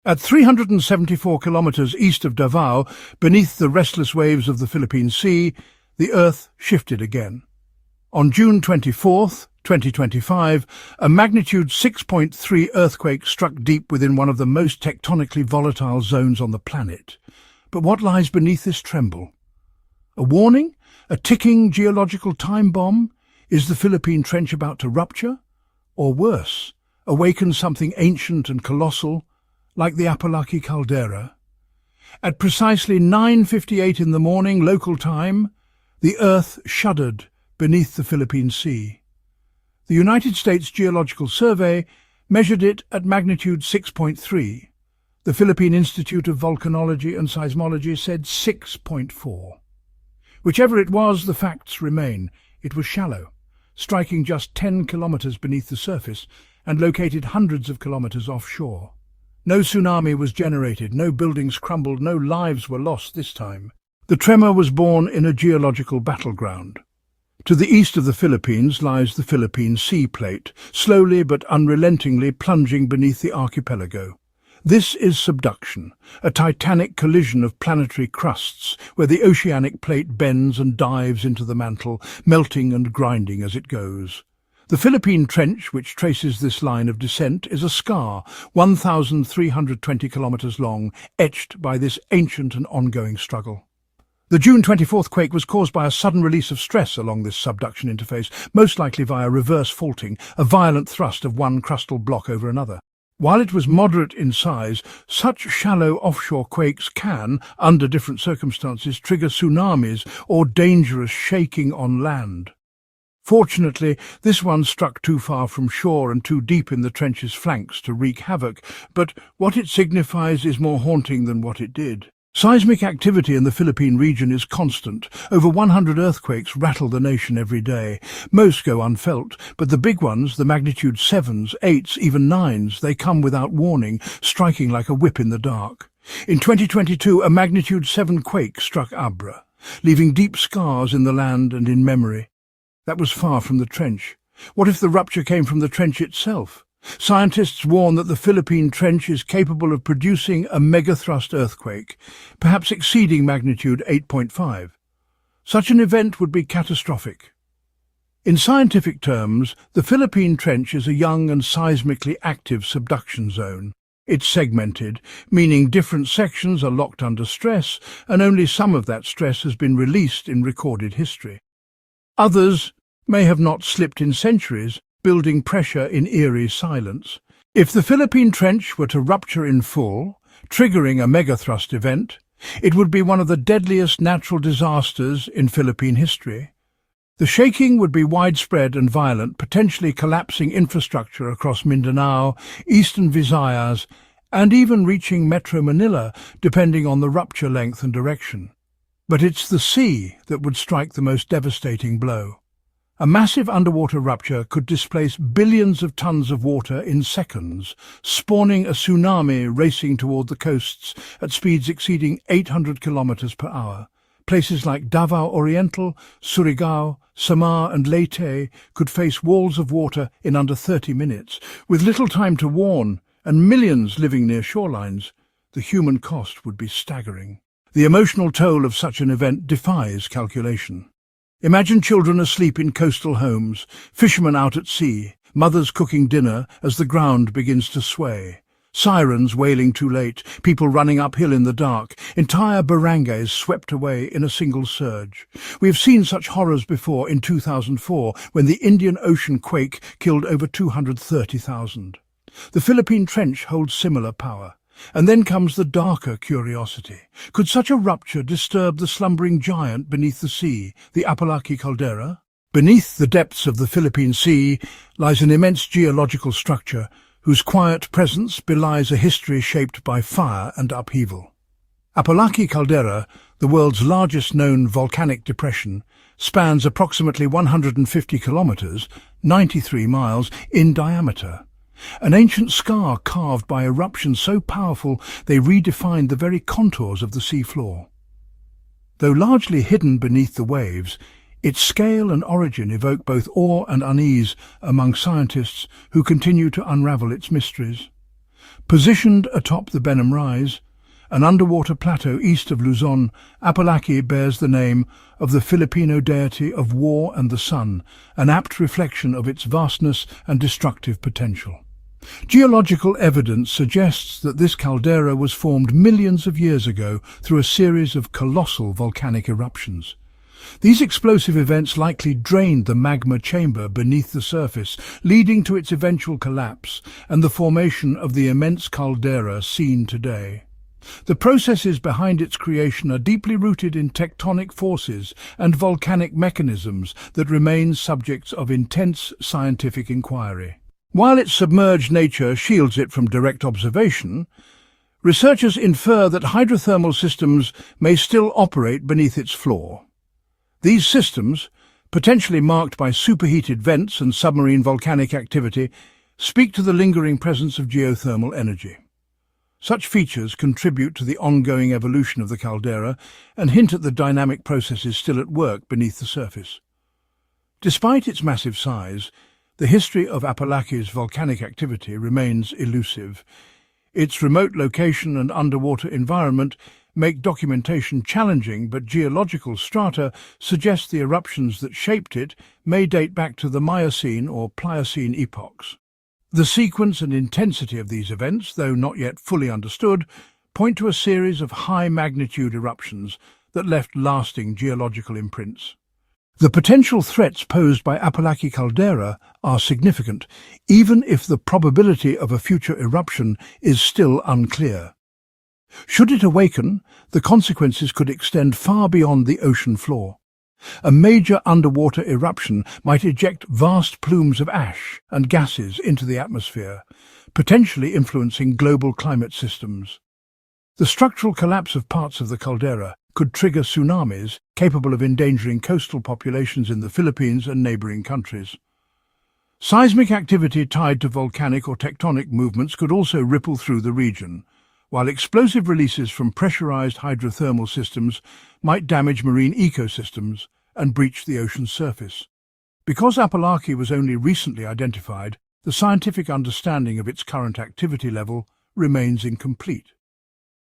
At 374 kilometers east of Davao, beneath the restless waves of the Philippine Sea, the Earth shifted again. On June 24, 2025, a magnitude 6.3 earthquake struck deep within one of the most tectonically volatile zones on the planet. But what lies beneath this tremble? A warning? A ticking geological time bomb? Is the Philippine Trench about to rupture? Or worse, awaken something ancient and colossal, like the Apolaki Caldera? At precisely 9:58 in the morning local time, the Earth shuddered beneath the Philippine Sea. The United States Geological Survey measured it at magnitude 6.3. The Philippine Institute of Volcanology and Seismology said 6.4. Whichever it was, the facts remain. It was shallow, striking just 10 kilometers beneath the surface and located hundreds of kilometers offshore. No tsunami was generated, no buildings crumbled, no lives were lost this time. The tremor was born in a geological battleground. To the east of the Philippines lies the Philippine Sea plate, slowly but unrelentingly plunging beneath the archipelago. This is subduction, a titanic collision of planetary crusts, where the oceanic plate bends and dives into the mantle, melting and grinding as it goes. The Philippine Trench, which traces this line of descent, is a scar, 1,320 kilometers long, etched by this ancient and ongoing struggle. The June 24th quake was caused by a sudden release of stress along this subduction interface, most likely via reverse faulting, a violent thrust of one crustal block over another. While it was moderate in size, such shallow offshore quakes can, under different circumstances, trigger tsunamis or dangerous shaking on land. Fortunately, this one struck too far from shore and too deep in the trench's flanks to wreak havoc, but what it signifies is more haunting than what it did. Seismic activity in the Philippine region is constant. Over 100 earthquakes rattle the nation every day. Most go unfelt, but the big ones, the magnitude 7s, 8s, even 9s, they come without warning, striking like a whip in the dark. In 2022, a magnitude 7 quake struck Abra, leaving deep scars in the land and in memory. That was far from the trench. What if the rupture came from the trench itself? Scientists warn that the Philippine Trench is capable of producing a megathrust earthquake, perhaps exceeding magnitude 8.5. Such an event would be catastrophic. In scientific terms, the Philippine Trench is a young and seismically active subduction zone. It's segmented, meaning different sections are locked under stress, and only some of that stress has been released in recorded history. Others may have not slipped in centuries, building pressure in eerie silence. If the Philippine Trench were to rupture in full, triggering a megathrust event, it would be one of the deadliest natural disasters in Philippine history. The shaking would be widespread and violent, potentially collapsing infrastructure across Mindanao, eastern Visayas, and even reaching Metro Manila, depending on the rupture length and direction. But it's the sea that would strike the most devastating blow. A massive underwater rupture could displace billions of tons of water in seconds, spawning a tsunami racing toward the coasts at speeds exceeding 800 kilometers per hour. Places like Davao Oriental, Surigao, Samar and Leyte could face walls of water in under 30 minutes. With little time to warn and millions living near shorelines, the human cost would be staggering. The emotional toll of such an event defies calculation. Imagine children asleep in coastal homes, fishermen out at sea, mothers cooking dinner as the ground begins to sway. Sirens wailing too late, people running uphill in the dark, entire barangays swept away in a single surge. We have seen such horrors before in 2004, when the Indian Ocean quake killed over 230,000. The Philippine Trench holds similar power. And then comes the darker curiosity. Could such a rupture disturb the slumbering giant beneath the sea, the Apolaki Caldera? Beneath the depths of the Philippine Sea lies an immense geological structure whose quiet presence belies a history shaped by fire and upheaval. Apolaki Caldera, the world's largest known volcanic depression, spans approximately 150 kilometers, 93 miles, in diameter. An ancient scar carved by eruptions so powerful they redefined the very contours of the seafloor. Though largely hidden beneath the waves, its scale and origin evoke both awe and unease among scientists who continue to unravel its mysteries. Positioned atop the Benham Rise, an underwater plateau east of Luzon, Apolaki bears the name of the Filipino deity of war and the sun, an apt reflection of its vastness and destructive potential. Geological evidence suggests that this caldera was formed millions of years ago through a series of colossal volcanic eruptions. These explosive events likely drained the magma chamber beneath the surface, leading to its eventual collapse and the formation of the immense caldera seen today. The processes behind its creation are deeply rooted in tectonic forces and volcanic mechanisms that remain subjects of intense scientific inquiry. While its submerged nature shields it from direct observation, researchers infer that hydrothermal systems may still operate beneath its floor. These systems, potentially marked by superheated vents and submarine volcanic activity, speak to the lingering presence of geothermal energy. Such features contribute to the ongoing evolution of the caldera and hint at the dynamic processes still at work beneath the surface. Despite its massive size, the history of Apolaki's volcanic activity remains elusive. Its remote location and underwater environment make documentation challenging, but geological strata suggest the eruptions that shaped it may date back to the Miocene or Pliocene epochs. The sequence and intensity of these events, though not yet fully understood, point to a series of high-magnitude eruptions that left lasting geological imprints. The potential threats posed by Apolaki Caldera are significant, even if the probability of a future eruption is still unclear. Should it awaken, the consequences could extend far beyond the ocean floor. A major underwater eruption might eject vast plumes of ash and gases into the atmosphere, potentially influencing global climate systems. The structural collapse of parts of the caldera could trigger tsunamis capable of endangering coastal populations in the Philippines and neighboring countries. Seismic activity tied to volcanic or tectonic movements could also ripple through the region, while explosive releases from pressurized hydrothermal systems might damage marine ecosystems and breach the ocean's surface. Because Apolaki was only recently identified, the scientific understanding of its current activity level remains incomplete.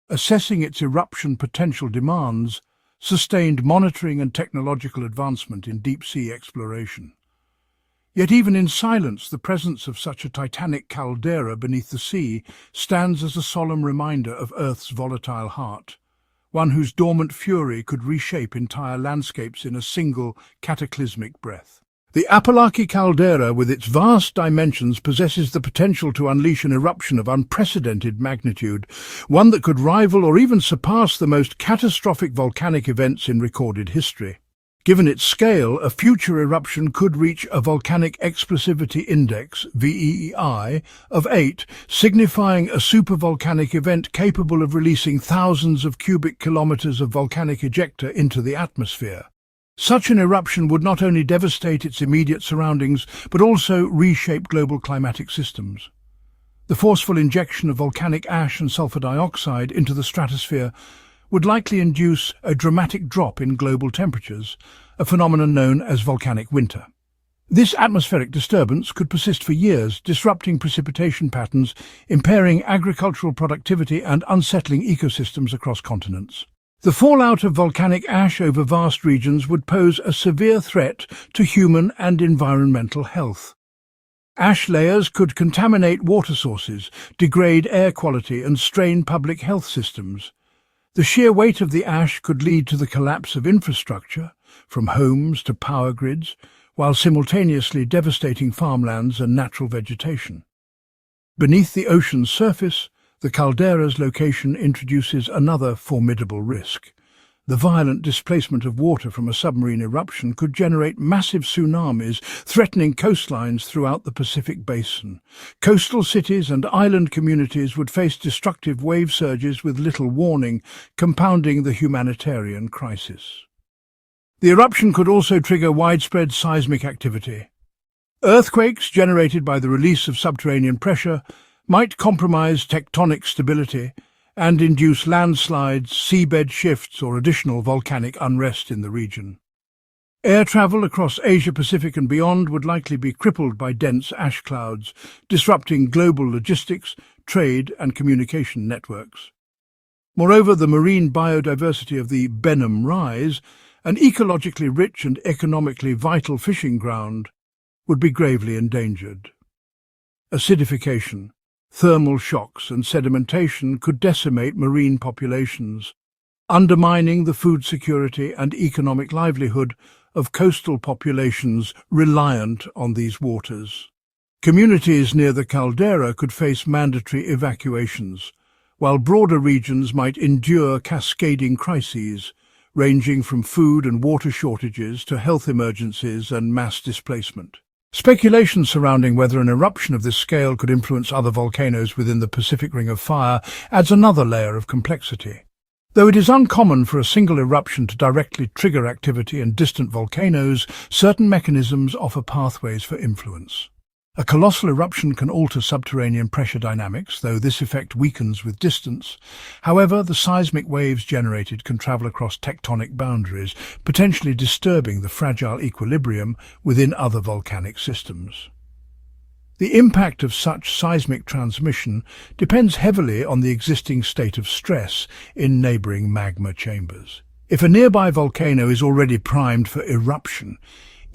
Assessing its eruption potential demands sustained monitoring and technological advancement in deep-sea exploration. Yet even in silence, the presence of such a titanic caldera beneath the sea stands as a solemn reminder of Earth's volatile heart, one whose dormant fury could reshape entire landscapes in a single cataclysmic breath. The Apolaki Caldera, with its vast dimensions, possesses the potential to unleash an eruption of unprecedented magnitude, one that could rival or even surpass the most catastrophic volcanic events in recorded history. Given its scale, a future eruption could reach a volcanic explosivity index, VEEI, of 8, signifying a supervolcanic event capable of releasing thousands of cubic kilometers of volcanic ejecta into the atmosphere. Such an eruption would not only devastate its immediate surroundings, but also reshape global climatic systems. The forceful injection of volcanic ash and sulfur dioxide into the stratosphere would likely induce a dramatic drop in global temperatures, a phenomenon known as volcanic winter. This atmospheric disturbance could persist for years, disrupting precipitation patterns, impairing agricultural productivity and unsettling ecosystems across continents. The fallout of volcanic ash over vast regions would pose a severe threat to human and environmental health. Ash layers could contaminate water sources, degrade air quality and strain public health systems. The sheer weight of the ash could lead to the collapse of infrastructure, from homes to power grids, while simultaneously devastating farmlands and natural vegetation. Beneath the ocean's surface, the caldera's location introduces another formidable risk. The violent displacement of water from a submarine eruption could generate massive tsunamis, threatening coastlines throughout the Pacific basin. Coastal cities and island communities would face destructive wave surges with little warning, compounding the humanitarian crisis. The eruption could also trigger widespread seismic activity. Earthquakes generated by the release of subterranean pressure might compromise tectonic stability and induce landslides, seabed shifts, or additional volcanic unrest in the region. Air travel across Asia-Pacific and beyond would likely be crippled by dense ash clouds, disrupting global logistics, trade and communication networks. Moreover, the marine biodiversity of the Benham Rise, an ecologically rich and economically vital fishing ground, would be gravely endangered. Acidification, thermal shocks and sedimentation could decimate marine populations, undermining the food security and economic livelihood of coastal populations reliant on these waters. Communities near the caldera could face mandatory evacuations, while broader regions might endure cascading crises, ranging from food and water shortages to health emergencies and mass displacement. Speculation surrounding whether an eruption of this scale could influence other volcanoes within the Pacific Ring of Fire adds another layer of complexity. Though it is uncommon for a single eruption to directly trigger activity in distant volcanoes, certain mechanisms offer pathways for influence. A colossal eruption can alter subterranean pressure dynamics, though this effect weakens with distance. However, the seismic waves generated can travel across tectonic boundaries, potentially disturbing the fragile equilibrium within other volcanic systems. The impact of such seismic transmission depends heavily on the existing state of stress in neighbouring magma chambers. If a nearby volcano is already primed for eruption,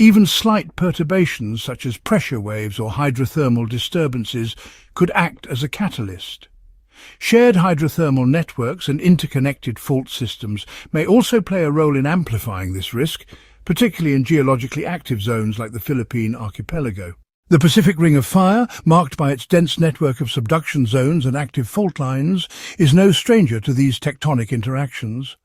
even slight perturbations such as pressure waves or hydrothermal disturbances could act as a catalyst. Shared hydrothermal networks and interconnected fault systems may also play a role in amplifying this risk, particularly in geologically active zones like the Philippine archipelago. The Pacific Ring of Fire, marked by its dense network of subduction zones and active fault lines, is no stranger to these tectonic interactions.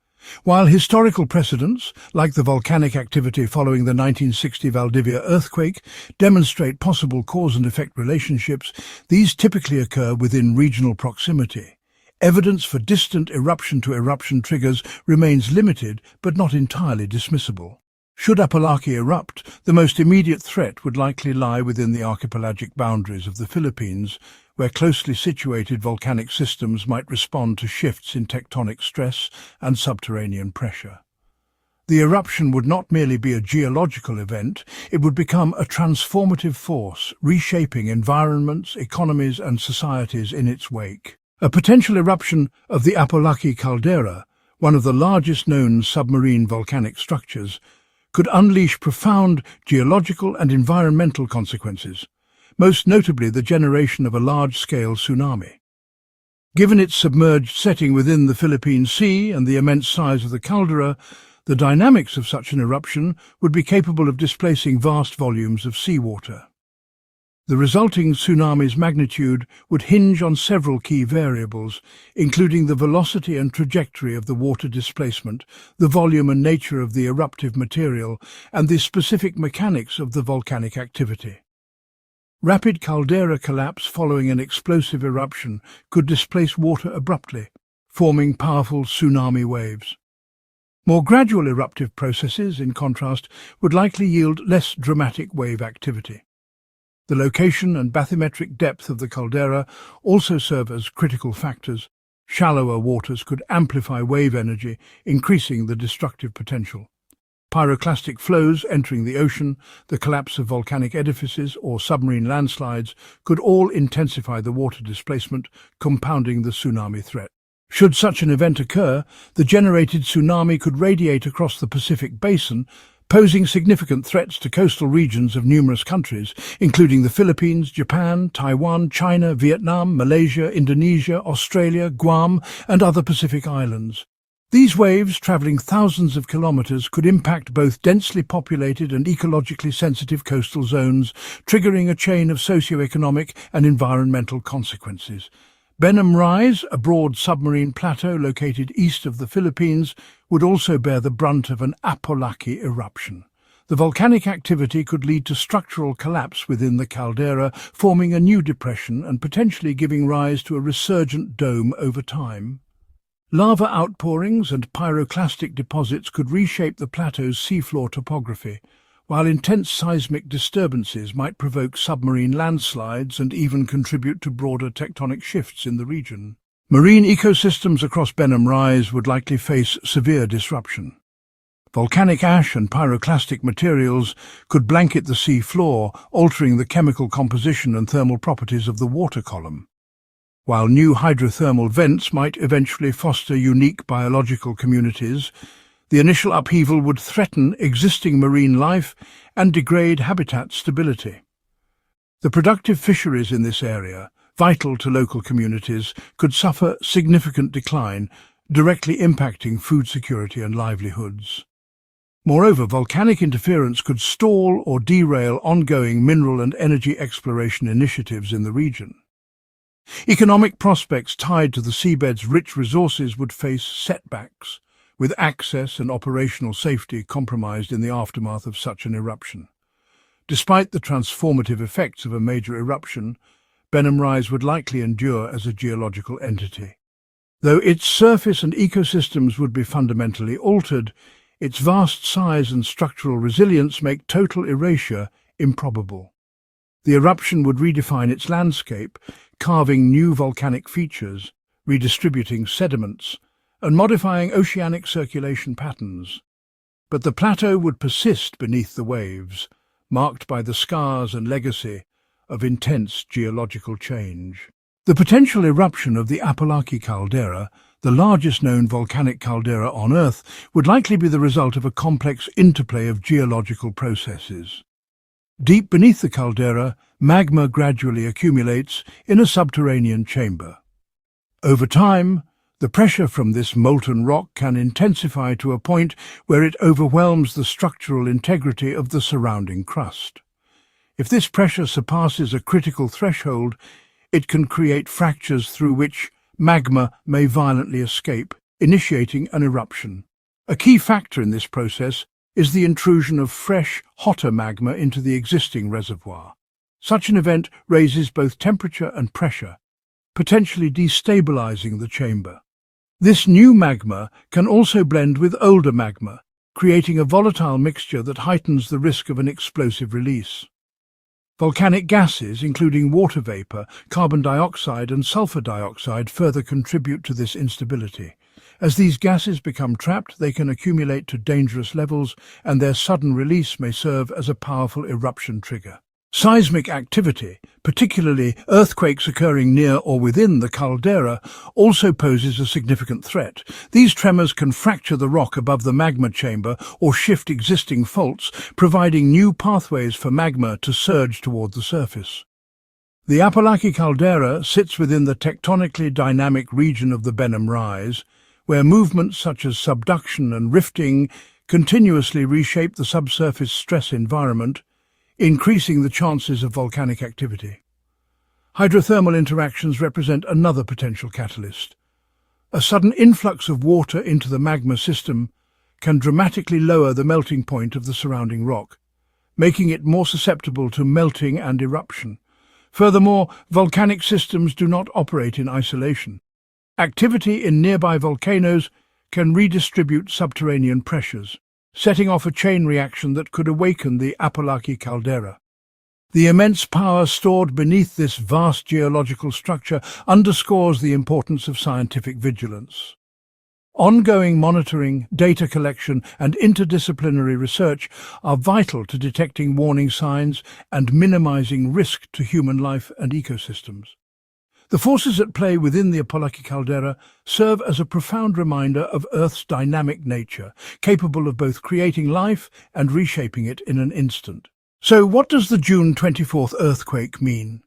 While historical precedents, like the volcanic activity following the 1960 Valdivia earthquake, demonstrate possible cause and effect relationships, these typically occur within regional proximity. Evidence for distant eruption-to-eruption triggers remains limited but not entirely dismissible. Should Apolaki erupt, the most immediate threat would likely lie within the archipelagic boundaries of the Philippines, where closely situated volcanic systems might respond to shifts in tectonic stress and subterranean pressure. The eruption would not merely be a geological event, it would become a transformative force, reshaping environments, economies and societies in its wake. A potential eruption of the Apolaki Caldera, one of the largest known submarine volcanic structures, could unleash profound geological and environmental consequences, most notably the generation of a large-scale tsunami. Given its submerged setting within the Philippine Sea and the immense size of the caldera, the dynamics of such an eruption would be capable of displacing vast volumes of seawater. The resulting tsunami's magnitude would hinge on several key variables, including the velocity and trajectory of the water displacement, the volume and nature of the eruptive material, and the specific mechanics of the volcanic activity. Rapid caldera collapse following an explosive eruption could displace water abruptly, forming powerful tsunami waves. More gradual eruptive processes, in contrast, would likely yield less dramatic wave activity. The location and bathymetric depth of the caldera also serve as critical factors. Shallower waters could amplify wave energy, increasing the destructive potential. Pyroclastic flows entering the ocean, the collapse of volcanic edifices or submarine landslides could all intensify the water displacement, compounding the tsunami threat. Should such an event occur, the generated tsunami could radiate across the Pacific basin, posing significant threats to coastal regions of numerous countries, including the Philippines, Japan, Taiwan, China, Vietnam, Malaysia, Indonesia, Australia, Guam, and other Pacific islands. These waves, travelling thousands of kilometres, could impact both densely populated and ecologically sensitive coastal zones, triggering a chain of socio-economic and environmental consequences. Benham Rise, a broad submarine plateau located east of the Philippines, would also bear the brunt of an Apolaki eruption. The volcanic activity could lead to structural collapse within the caldera, forming a new depression and potentially giving rise to a resurgent dome over time. Lava outpourings and pyroclastic deposits could reshape the plateau's seafloor topography, while intense seismic disturbances might provoke submarine landslides and even contribute to broader tectonic shifts in the region. Marine ecosystems across Benham Rise would likely face severe disruption. Volcanic ash and pyroclastic materials could blanket the sea floor, altering the chemical composition and thermal properties of the water column. While new hydrothermal vents might eventually foster unique biological communities, the initial upheaval would threaten existing marine life and degrade habitat stability. The productive fisheries in this area, vital to local communities, could suffer significant decline, directly impacting food security and livelihoods. Moreover, volcanic interference could stall or derail ongoing mineral and energy exploration initiatives in the region. Economic prospects tied to the seabed's rich resources would face setbacks, with access and operational safety compromised in the aftermath of such an eruption. Despite the transformative effects of a major eruption, Benham Rise would likely endure as a geological entity. Though its surface and ecosystems would be fundamentally altered, its vast size and structural resilience make total erasure improbable. The eruption would redefine its landscape, carving new volcanic features, redistributing sediments, and modifying oceanic circulation patterns. But the plateau would persist beneath the waves, marked by the scars and legacy of intense geological change. The potential eruption of the Apolaki Caldera, the largest known volcanic caldera on Earth, would likely be the result of a complex interplay of geological processes. Deep beneath the caldera, magma gradually accumulates in a subterranean chamber. Over time, the pressure from this molten rock can intensify to a point where it overwhelms the structural integrity of the surrounding crust. If this pressure surpasses a critical threshold, it can create fractures through which magma may violently escape, initiating an eruption. A key factor in this process is the intrusion of fresh, hotter magma into the existing reservoir. Such an event raises both temperature and pressure, potentially destabilizing the chamber. This new magma can also blend with older magma, creating a volatile mixture that heightens the risk of an explosive release. Volcanic gases, including water vapor, carbon dioxide and sulfur dioxide, further contribute to this instability. As these gases become trapped, they can accumulate to dangerous levels, and their sudden release may serve as a powerful eruption trigger. Seismic activity, particularly earthquakes occurring near or within the caldera, also poses a significant threat. These tremors can fracture the rock above the magma chamber or shift existing faults, providing new pathways for magma to surge toward the surface. The Apolaki Caldera sits within the tectonically dynamic region of the Benham Rise, where movements such as subduction and rifting continuously reshape the subsurface stress environment, increasing the chances of volcanic activity. Hydrothermal interactions represent another potential catalyst. A sudden influx of water into the magma system can dramatically lower the melting point of the surrounding rock, making it more susceptible to melting and eruption. Furthermore, volcanic systems do not operate in isolation. Activity in nearby volcanoes can redistribute subterranean pressures, setting off a chain reaction that could awaken the Apolaki Caldera. The immense power stored beneath this vast geological structure underscores the importance of scientific vigilance. Ongoing monitoring, data collection, and interdisciplinary research are vital to detecting warning signs and minimizing risk to human life and ecosystems. The forces at play within the Apolaki Caldera serve as a profound reminder of Earth's dynamic nature, capable of both creating life and reshaping it in an instant. So what does the June 24th earthquake mean?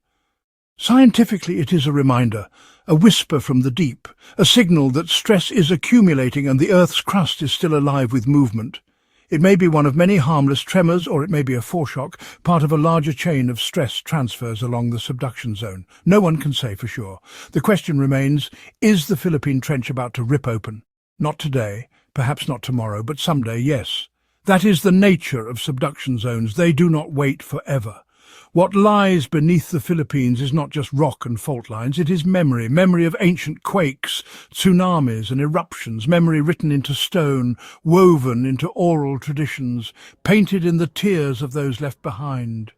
Scientifically, it is a reminder, a whisper from the deep, a signal that stress is accumulating and the Earth's crust is still alive with movement. It may be one of many harmless tremors, or it may be a foreshock, part of a larger chain of stress transfers along the subduction zone. No one can say for sure. The question remains, is the Philippine Trench about to rip open? Not today, perhaps not tomorrow, but someday, yes. That is the nature of subduction zones. They do not wait forever. What lies beneath the Philippines is not just rock and fault lines, it is memory of ancient quakes, tsunamis and eruptions, memory written into stone, woven into oral traditions, painted in the tears of those left behind.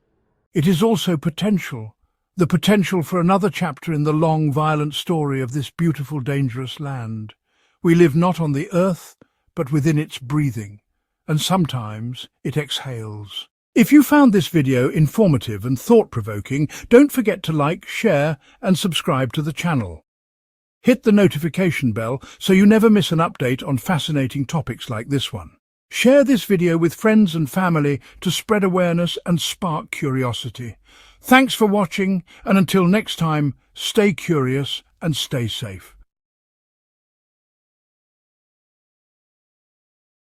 It is also potential, the potential for another chapter in the long, violent story of this beautiful, dangerous land. We live not on the earth, but within its breathing, and sometimes it exhales. If you found this video informative and thought-provoking, don't forget to like, share and subscribe to the channel. Hit the notification bell so you never miss an update on fascinating topics like this one. Share this video with friends and family to spread awareness and spark curiosity. Thanks for watching, and until next time, stay curious and stay safe.